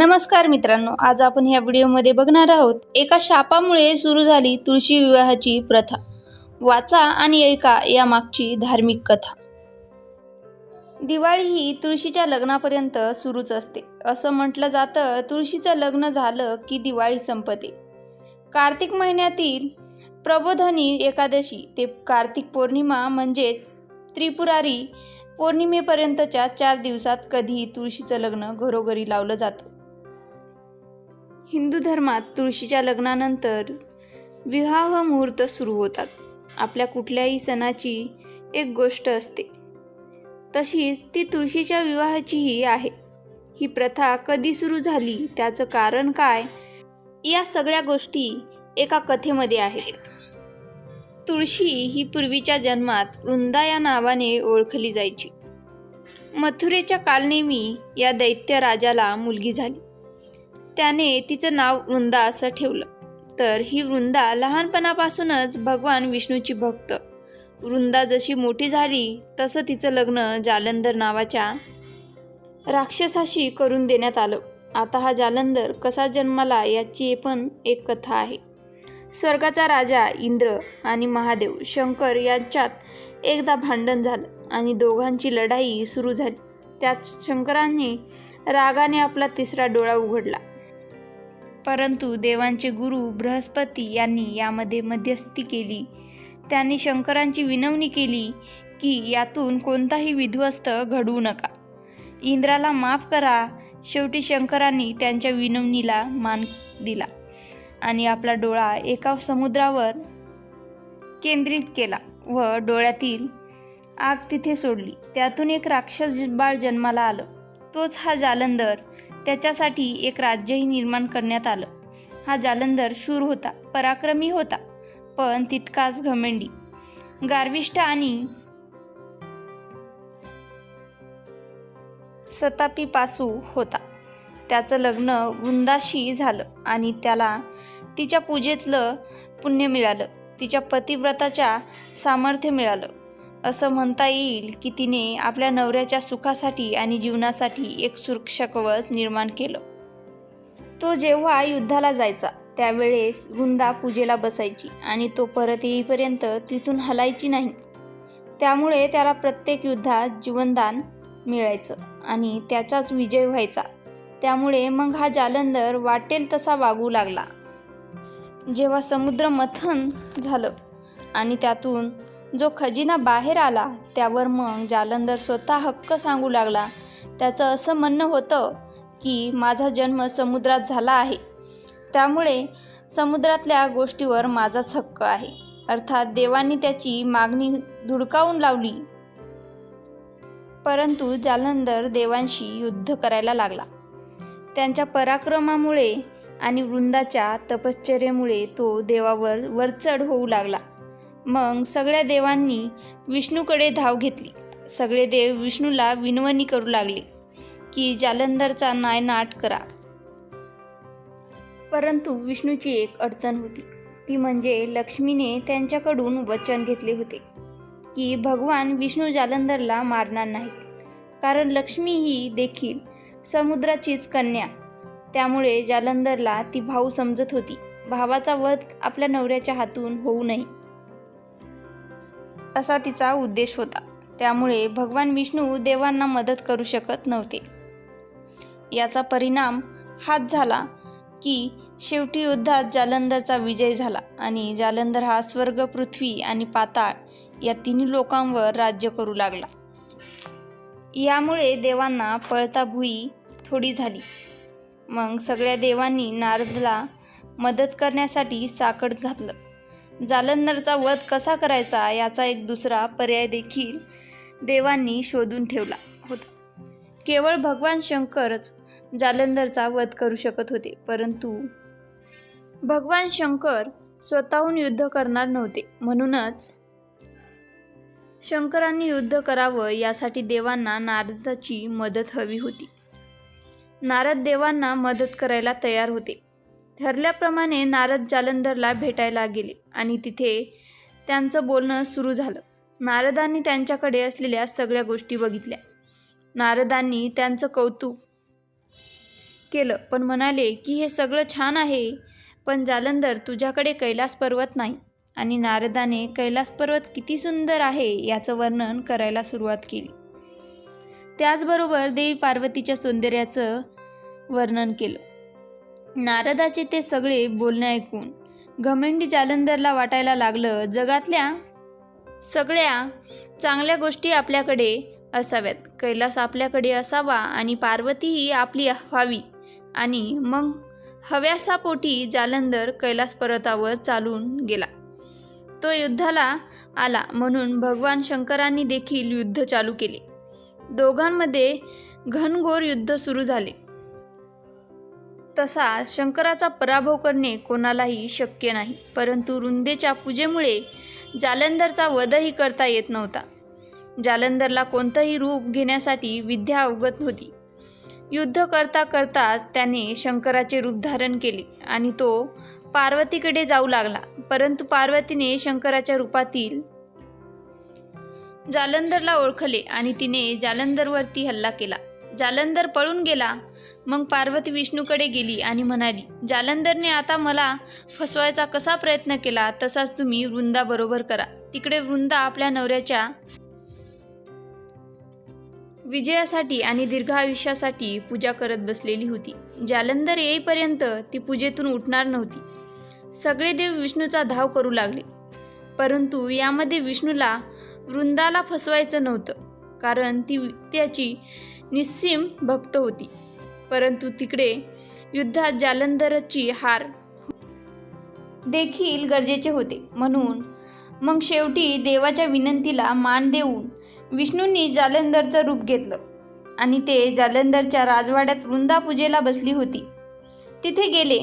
नमस्कार मित्रांनो, आज आपण या व्हिडिओमध्ये बघणार आहोत एका शापामुळे सुरू झाली तुळशी विवाहाची प्रथा. वाचा आणि ऐका या मागची धार्मिक कथा. दिवाळी ही तुळशीच्या लग्नापर्यंत सुरूच असते. असं म्हटलं जातं, तुळशीचं लग्न झालं की दिवाळी संपते. कार्तिक महिन्यातील प्रबोधिनी एकादशी ते कार्तिक पौर्णिमा म्हणजेच त्रिपुरारी पौर्णिमेपर्यंतच्या 4 दिवसात कधीही तुळशीचं लग्न घरोघरी लावलं जातं. हिंदू धर्मात तुळशीच्या लग्नानंतर विवाह मुहूर्त सुरू होतात. आपल्या कुठल्याही सणाची एक गोष्ट असते, तशीच ती तुळशीच्या विवाहाचीही आहे. ही प्रथा कधी सुरू झाली, त्याचं कारण काय, या सगळ्या गोष्टी एका कथेमध्ये आहेत. तुळशी ही पूर्वीच्या जन्मात वृंदा या नावाने ओळखली जायची. मथुरेच्या कालनेमी या दैत्य राजाला मुलगी झाली. त्याने तिचं नाव वृंदा असं ठेवलं. तर ही वृंदा लहानपणापासूनच भगवान विष्णूची भक्त. वृंदा जशी मोठी झाली तसं तिचं लग्न जालंधर नावाच्या राक्षसाशी करून देण्यात आलं. आता हा जालंधर कसा जन्माला याची पण एक कथा आहे. स्वर्गाचा राजा इंद्र आणि महादेव शंकर यांच्यात एकदा भांडण झालं आणि दोघांची लढाई सुरू झाली. त्यात शंकराने रागाने आपला तिसरा डोळा उघडला. परंतु देवांचे गुरु बृहस्पती यांनी यामध्ये मध्यस्थी केली. त्यांनी शंकरांची विनवणी केली की यातून कोणताही विध्वस्त घडवू नका, इंद्राला माफ करा. शेवटी शंकरांनी त्यांच्या विनवणीला मान दिला आणि आपला डोळा एका समुद्रावर केंद्रित केला व डोळ्यातील आग तिथे सोडली. त्यातून एक राक्षस बाळ जन्माला आलं. तोच हा जालंधर. त्याच्यासाठी एक राज्यही निर्माण करण्यात आलं. हा जालंधर शूर होता, पराक्रमी होता, पण तितकाच घमंडी, गार्विष्ठ आणि सतापीपासू होता. त्याचं लग्न वृंदाशी झालं आणि त्याला तिच्या पूजेतलं पुण्य मिळालं. तिच्या पतिव्रताच्या सामर्थ्य मिळालं. असं म्हणता येईल की तिने आपल्या नवऱ्याच्या सुखासाठी आणि जीवनासाठी एक सुरक्षा कवच निर्माण केलं. तो जेव्हा युद्धाला जायचा त्यावेळेस वृंदा पूजेला बसायची आणि तो परत येईपर्यंत तिथून हलायची नाही. त्यामुळे त्याला प्रत्येक युद्धात जीवनदान मिळायचं आणि त्याचाच विजय व्हायचा. त्यामुळे मग हा जालंधर वाटेल तसा वागू लागला. जेव्हा समुद्र मंथन झालं आणि त्यातून जो खजिना बाहेर आला, त्यावर मग जालंधर स्वतः हक्क सांगू लागला. त्याचं असं म्हणणं होतं की माझा जन्म समुद्रात झाला आहे, त्यामुळे समुद्रातल्या गोष्टीवर माझाच हक्क आहे. अर्थात देवांनी त्याची मागणी धुडकावून लावली. परंतु जालंधर देवांशी युद्ध करायला लागला. त्यांच्या पराक्रमामुळे आणि वृंदाच्या तपश्चर्येमुळे तो देवावर वरचढ होऊ लागला. मग सगळ्या देवांनी विष्णूकडे धाव घेतली. सगळे देव विष्णूला विनवणी करू लागले की जालंधरचा नायनाट करा. परंतु विष्णूची एक अडचण होती. ती म्हणजे लक्ष्मीने त्यांच्याकडून वचन घेतले होते की भगवान विष्णू जालंधरला मारणार नाहीत, कारण लक्ष्मी ही देखील समुद्राचीच कन्या. त्यामुळे जालंधरला ती भाऊ समजत होती. भावाचा वध आपल्या नवऱ्याच्या हातून होऊ नये असा तिचा उद्देश होता. त्यामुळे भगवान विष्णू देवांना मदत करू शकत नव्हते. याचा परिणाम हाच झाला की शेवटी युद्धात जालंधरचा विजय झाला आणि जालंधर हा स्वर्ग, पृथ्वी आणि पाताळ या तिन्ही लोकांवर राज्य करू लागला. यामुळे देवांना पळता भुई थोडी झाली. मग सगळ्या देवांनी नारदला मदत करण्यासाठी साकड घातलं. जालंधरचा वध कसा करायचा याचा एक दुसरा पर्याय देखील देवांनी शोधून ठेवला होता. केवळ भगवान शंकरच जालंधरचा वध करू शकत होते. परंतु भगवान शंकर स्वतःहून युद्ध करणार नव्हते. म्हणूनच शंकरांनी युद्ध करावं यासाठी देवांना नारदाची मदत हवी होती. नारद देवांना मदत करायला तयार होते. ठरल्याप्रमाणे नारद जालंधरला भेटायला गेले आणि तिथे त्यांचं बोलणं सुरू झालं. नारदांनी त्यांच्याकडे असलेल्या सगळ्या गोष्टी बघितल्या. नारदांनी त्यांचं कौतुक केलं, पण म्हणाले की हे सगळं छान आहे, पण जालंधर तुझ्याकडे कैलास पर्वत नाही. आणि नारदाने कैलास पर्वत किती सुंदर आहे याचं वर्णन करायला सुरुवात केली. त्याचबरोबर देवी पार्वतीच्या सौंदर्याचं वर्णन केलं. नारदाचे ते सगळे बोलणे ऐकून घमंडी जालंधरला वाटायला लागलं, जगातल्या सगळ्या चांगल्या गोष्टी आपल्याकडे असाव्यात, कैलास आपल्याकडे असावा आणि पार्वतीही आपली व्हावी. आणि मग हव्यासापोटी जालंधर कैलास पर्वतावर चालून गेला. तो युद्धाला आला म्हणून भगवान शंकरांनी देखील युद्ध चालू केले. दोघांमध्ये घनघोर युद्ध सुरू झाले. तसा शंकराचा पराभव करणे कोणालाही शक्य नाही, परंतु रुंदेच्या पूजेमुळे जालंधरचा वधही करता येत नव्हता. जालंधरला कोणतंही रूप घेण्यासाठी विद्या अवगत होती. युद्ध करता करताच त्याने शंकराचे रूप धारण केले आणि तो पार्वतीकडे जाऊ लागला, परंतु पार्वतीने शंकराच्या रूपातील जालंधरला ओळखले आणि तिने जालंधरवरती हल्ला केला. जालंधर पळून गेला. मग पार्वती विष्णूकडे गेली आणि म्हणाली, जालंधरने आता मला फसवायचा कसा प्रयत्न केला तसाच तुम्ही वृंदाबरोबर करा. तिकडे वृंदा आपल्या नवऱ्याच्या विजयासाठी आणि दीर्घ आयुष्यासाठी पूजा करत बसलेली होती. जालंधर येईपर्यंत ती पूजेतून उठणार नव्हती. सगळे देव विष्णूचा धाव करू लागले, परंतु यामध्ये विष्णूला वृंदाला फसवायचं नव्हतं, कारण ती त्याची निस्सीम भक्त होती. परंतु तिकडे युद्धात जालंधरची हार देखील गरजेचे होते. म्हणून मग शेवटी देवाच्या विनंतीला मान देऊन विष्णूंनी जालंधरचं रूप घेतलं आणि ते जालंधरच्या राजवाड्यात वृंदा पूजेला बसली होती तिथे गेले.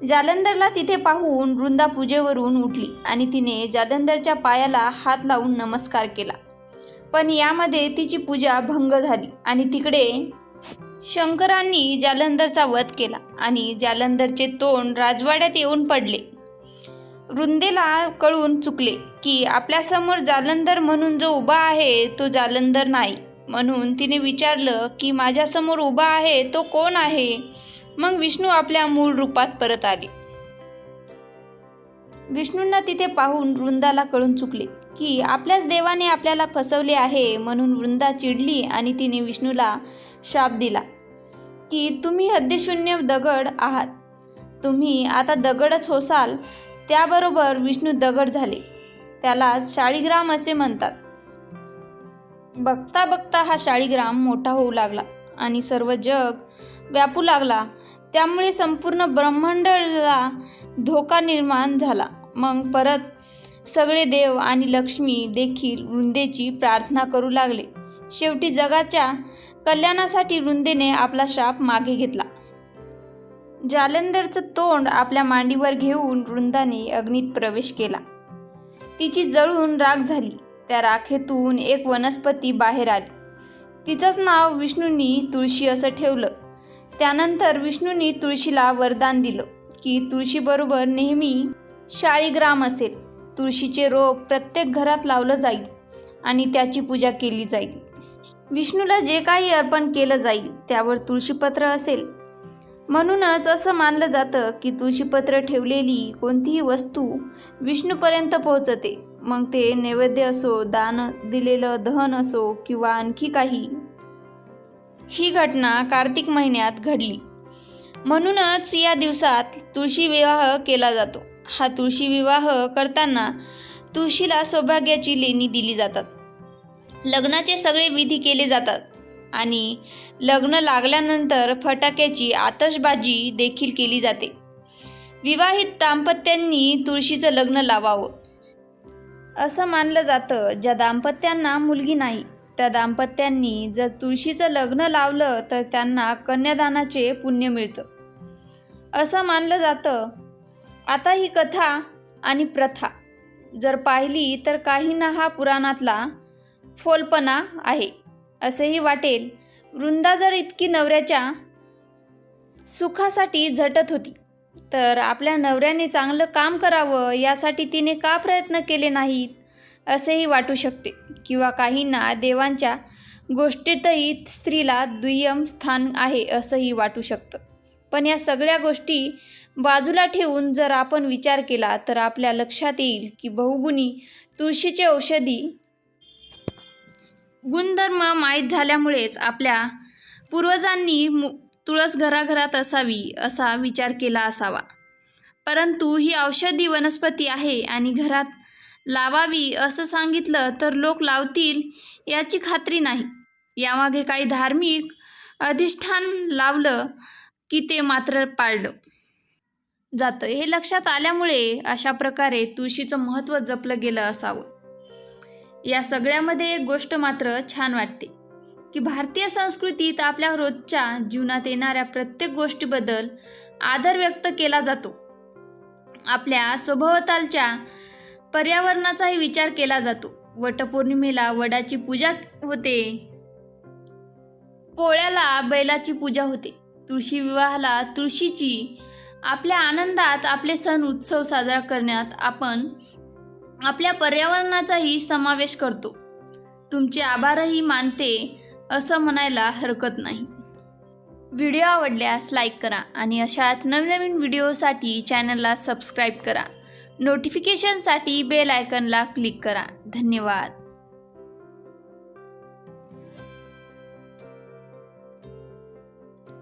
जालंधरला तिथे पाहून वृंदा पूजेवरून उठली आणि तिने जालंधरच्या पायाला हात लावून नमस्कार केला. पण यामध्ये तिची पूजा भंग झाली आणि तिकडे शंकरांनी जालंधरचा वध केला आणि जालंधरचे तोंड राजवाड्यात येऊन पडले. वृंदेला कळून चुकले की आपल्यासमोर जालंधर म्हणून जो उभा आहे तो जालंधर नाही. म्हणून तिने विचारलं की माझ्यासमोर उभा आहे तो कोण आहे. मग विष्णू आपल्या मूळ रूपात परत आले. विष्णूंना तिथे पाहून वृंदाला कळून चुकले की आपल्याच देवाने आपल्याला फसवले आहे. म्हणून वृंदा चिडली आणि तिने विष्णूला शाप दिला की तुम्ही हद्दशून्य दगड आहात, तुम्ही आता दगडच होसाल. त्याबरोबर विष्णू दगड झाले. त्याला शाळीग्राम असे म्हणतात. बघता बघता हा शाळीग्राम मोठा होऊ लागला आणि सर्व जग व्यापू लागला. त्यामुळे संपूर्ण ब्रह्मांडाला धोका निर्माण झाला. मग परत सगळे देव आणि लक्ष्मी देखील वृंदेची प्रार्थना करू लागले. शेवटी जगाच्या कल्याणासाठी वृंदेने आपला शाप मागे घेतला. जालंधरचं तोंड आपल्या मांडीवर घेऊन वृंदाने अग्नीत प्रवेश केला. तिची जळून राख झाली. त्या राखेतून एक वनस्पती बाहेर आली. तिचंच नाव विष्णूंनी तुळशी असं ठेवलं. त्यानंतर विष्णूंनी तुळशीला वरदान दिलं की तुळशीबरोबर नेहमी शाळीग्राम असेल. तुळशीचे रोप प्रत्येक घरात लावलं जाईल आणि त्याची पूजा केली जाईल. विष्णूला जे काही अर्पण केलं जाईल त्यावर तुळशीपत्र असेल. म्हणूनच असं मानलं जातं की तुळशीपत्र ठेवलेली कोणतीही वस्तू विष्णूपर्यंत पोहोचते. मग ते नैवेद्य असो, दान दिलेलं धन असो किंवा आणखी काही. ही घटना कार्तिक महिन्यात घडली. म्हणूनच या दिवसात तुळशी विवाह केला जातो. हा तुळशी विवाह करताना तुळशीला सौभाग्याची लेणी दिली जातात. लग्नाचे सगळे विधी केले जातात आणि लग्न लागल्यानंतर फटाक्याची आतषबाजी देखील केली जाते. विवाहित दाम्पत्यांनी तुळशीचं लग्न लावावं असं मानलं जातं. ज्या दाम्पत्यांना मुलगी नाही त्या दाम्पत्यांनी जर तुळशीचं लग्न लावलं तर त्यांना कन्यादानाचे पुण्य मिळतं असं मानलं जातं. आता ही कथा आणि प्रथा जर पाहिली तर काहींना हा पुराणातला फोलपणा आहे असेही वाटेल. वृंदा जर इतकी नवऱ्याच्या सुखासाठी झटत होती तर आपल्या नवऱ्याने चांगलं काम करावं यासाठी तिने का प्रयत्न केले नाहीत असेही वाटू शकते. किंवा काहींना देवांच्या गोष्टीतही स्त्रीला दुय्यम स्थान आहे असंही वाटू शकतं. पण या सगळ्या गोष्टी बाजूला ठेवून जर आपण विचार केला तर आपल्या लक्षात येईल की बहुगुणी तुळशीचे औषधी गुणधर्म माहीत झाल्यामुळेच आपल्या पूर्वजांनी तुळस घराघरात असावी असा विचार केला असावा. परंतु ही औषधी वनस्पती आहे आणि घरात लावावी असं सांगितलं तर लोक लावतील याची खात्री नाही. यामागे काही धार्मिक अधिष्ठान लावलं की ते मात्र पाळलं जातं हे लक्षात आल्यामुळे अशा प्रकारे तुळशीचं महत्त्व जपलं गेलं असावं. या सगळ्यामध्ये एक गोष्ट मात्र छान वाटते की भारतीय संस्कृतीत आपल्या रोजच्या जीवनात येणाऱ्या प्रत्येक गोष्टीबद्दल आदर व्यक्त केला जातो. आपल्या सभोवतालच्या पर्यावरणाचाही विचार केला जातो. वटपौर्णिमेला वडाची पूजा होते, पोळ्याला बैलाची पूजा होते, तुळशी विवाहाला तुळशीची. आपल्या आनंदात आपले सण उत्सव साजरा करण्यात आपण आपल्या पर्यावरणाचाही समावेश करतो. तुमचे आभारही मानते असं म्हणायला हरकत नाही. व्हिडिओ आवडल्यास लाईक करा आणि अशाच नवनवीन व्हिडिओसाठी चॅनलला सबस्क्राईब करा. नोटिफिकेशनसाठी बेल आयकॉनला क्लिक करा. धन्यवाद.